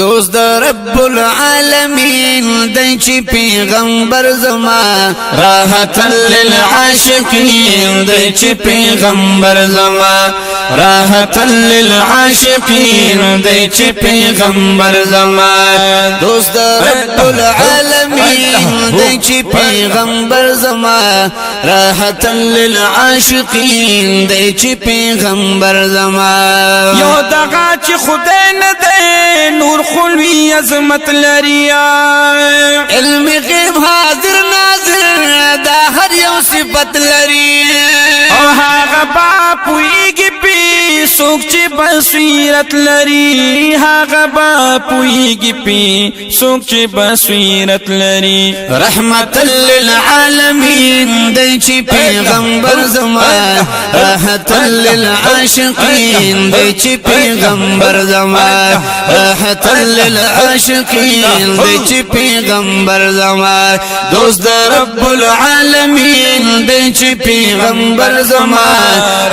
دوست رب العالمین دی چی پیغمبر زما راحتا للعاشقین دی چی پیغمبر زما راحتا للعاشقین دی چی پیغمبر زما دوست رب العالمین دی چی پیغمبر زما راحتا للعاشقین دی چی پیغمبر زما یو دغا چی خدای نه دی نور خلوی عظمت لریا علم غیب حاضر ناظر دا هر یو صفت لري او هاغه با پویږي پی سوک چی بصیرت لري هاغه با پویږي پی سوک چی بصیرت لري رحمت للعالمین دی چی پیغمبر زما راحت للعاشقین دی چی پیغمبر زما راحت للعاشقین دی چی پیغمبر زما دوست رب العالمین دی چی پیغمبر زما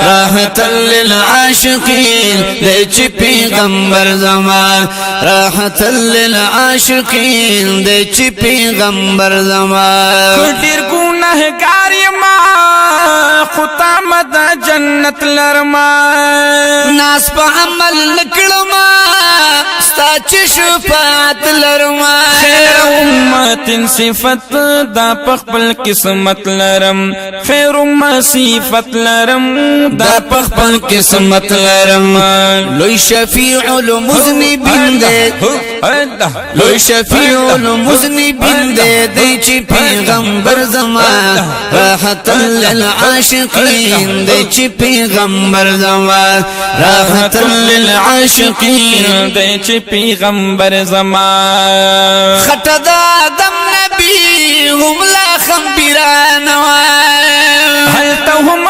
راحت للعاشقین دی چی پیغمبر زما راحت للعاشقین دی چی پیغمبر زما ډیر ګناهګار ما خطا مد جنت لرما ناس په عمل نکړما ستا چې شفاعت لرما خیر امت صفت دا پخپل قسمت لرم خیر امت صفت لرم دا پخپل قسمت لرم لوی شفیع المذنبین دے لوی شفیع المذنبین دے دی چی پیغمبر زما راحت للعاشقین دی چی پیغمبر زما راحت للعاشقین دی چی پیغمبر زما خط دا دم نبی هم لا خمبرانوا هلته هم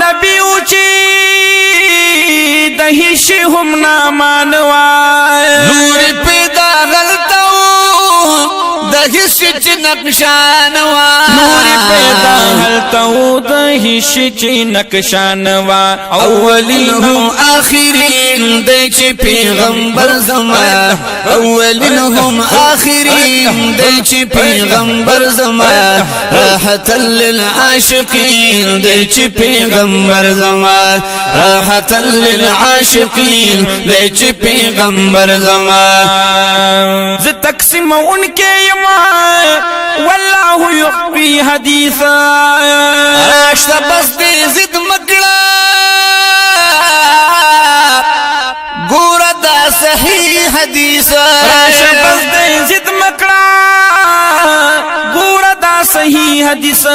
نبی اوچی دهیشی هم نامانوا نور پیدا غلطو دهیشی چی نقشانوا نور پیدا هلته دهیشی چی نقشانوا اولین هم آخرین دی چی پیغمبر زما اولین هم آخرین دی چی پیغمبر زما راحت للعاشقین دی چی پیغمبر زما راحت للعاشقین دی چی پیغمبر زما ز تقسیم ان کے یما والله یخفی حدیثا راشتا بس دی زد مکڑا گورا دا صحیح حدیث راشتا بس دی زد مکڑا گورا دا صحیح حدیث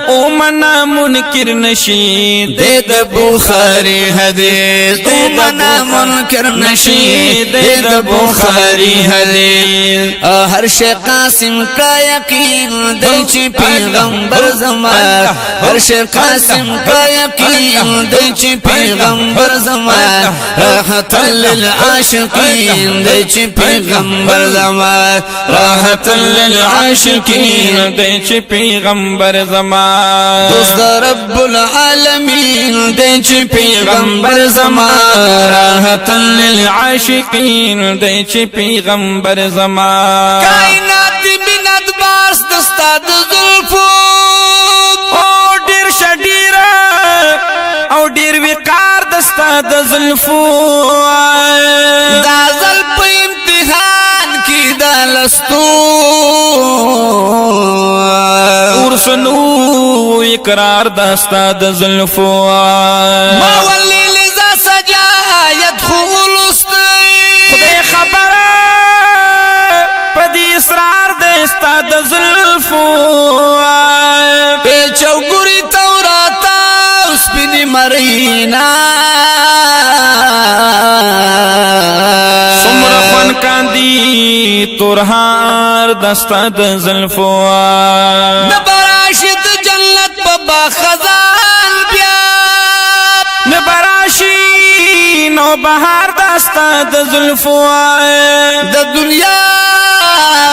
او منا منکر نشی دید بخاری حدیث او منا منکر نشی دید بخاری حدیث ہر شے قاسم کا یقین دی چی پیغمبر زما ہر شے قاسم کا یقین دی چی پیغمبر زما راحت للعاشقین دی چی پیغمبر زما راحت للعاشقین دی چی پیغمبر زما دوست رب العالمین دی چی پیغمبر زما راحت للعاشقین دی چی پیغمبر زما کائنات بنت باس دستاد زلفو او ډیر شډیر او ډیر وقار دستاد زلفو دا زلف امتحان کی دلستو ورسنو اقرار دستاد زلفو ما ولی لذا سجا يدخل استی خدای خبر پدی اسرار دستاد زلفو پیچو گری توراتا اسپنی مرینا سمر خون کاندی تورهار دستاد زلفو نبراشد جنت بابا خزان بیا نبراشی نو بہار دستاد زلفو د دنیا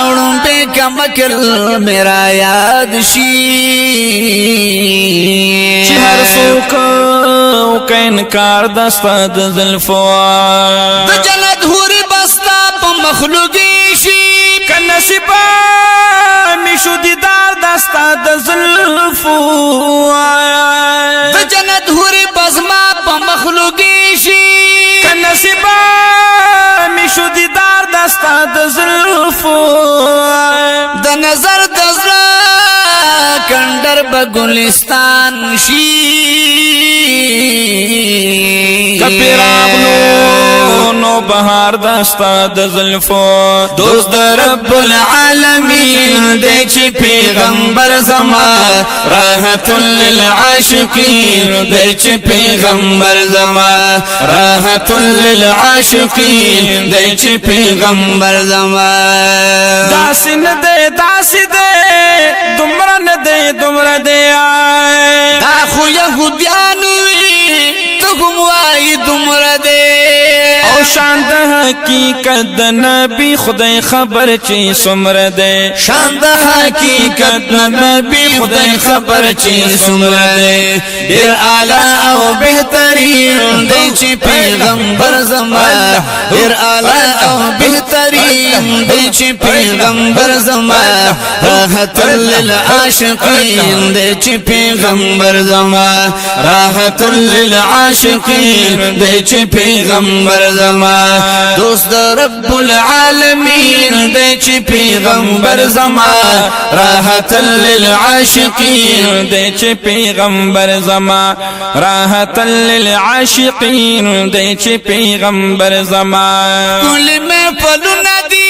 اڑوں پہ کمکل میرا یاد شی چہر سوکو کا انکار دستاد زلفو د جنت ہوری بستا پم مخلوقی شي که نصیبا می شو دیدار دستا د زلفو د جنت حوری بزما په مخلوقی شي که نصیبا می شو دیدار دستا د زلفو د نظر د زړه کندر به ګلستان شي کپی راغلو نو بهار دستا د زلفو دوست د رب العالمین دی چې پیغمبر زما راحت للعاشقین دی چې پیغمبر زما راحت للعاشقین دی چې پیغمبر زما داسې نه دی داسې دی دومره نه دی دومره دی دا خو یهودیانو وي ته هم وایي دومره دی او شان د حقیقت د نبی خدای خبر چې څومره دی شان د حقیقت د نبی خدای خبر چې څومره دی ډېر اعلی او بهترین دی چې پیغمبر زما ډېر اعلی او بهترین دی چې پیغمبر زما راحت للعاشقین دی چې پیغمبر زما راحت للعاشقین دی چې پیغمبر زما دوست رب العالمین دی چې پیغمبر زما راحت للعاشقین دی چې پیغمبر زما راحت للعاشقین دی چې پیغمبر زما کل محفلونه دي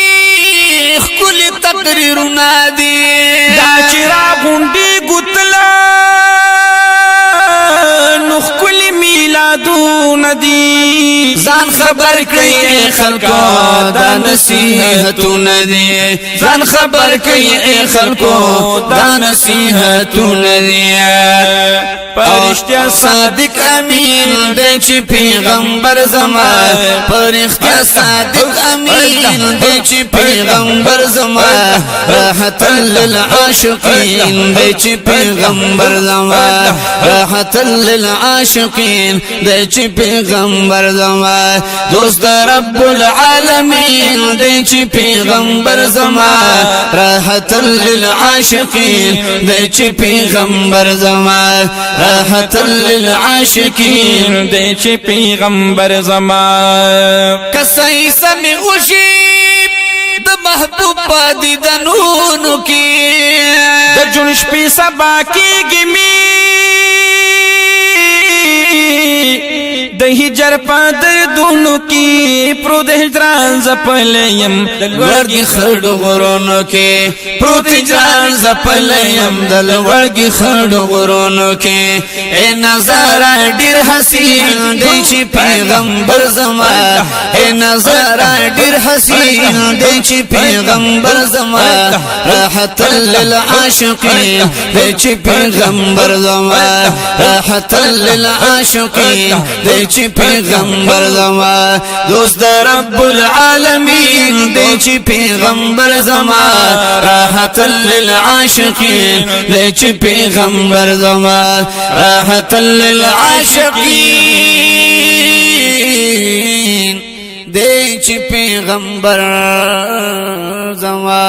ښکلي تقریرونه دي دا چې راغونډې ګوتله نو ښکلي میلادونه دي ځان خبر کړئ خلکو دا نصیحتونه دي ځان خبر کړئ خلکو دا نصیحتونه دي پرشتیا صادق امین دی چې پیغمبر زما پرشتیا صادق امین دی چې پیغمبر زما راحت للعاشقین دی چې پیغمبر زما راحت للعاشقین دی چې پیغمبر زما دوست رب العالمین دی چې پیغمبر زما راحت للعاشقین دی چې پیغمبر زما راحت للعاشقین دی چې پیغمبر زما کسای سمې وشي د محبوب په دیدنونو کې د جون شپې سبا کېږي می د هجر په دردونو کې پرو د هجران زپلیم د لوړګي خړو غرونو کې پروت هجران زپلیم د لوړګي خړو غرونو کې اے نظر ډیر حسین دی چې پیغمبر زما اے نظر ډیر حسین دی چې پیغمبر زما راحت للعاشقین دی چې پیغمبر زما راحت للعاشقین دی چې پیغمبر زما دوست رب العالمین دی چې پیغمبر زما راحت للعاشقین دی چې پیغمبر زما راحت للعاشقین دی چې پیغمبر زما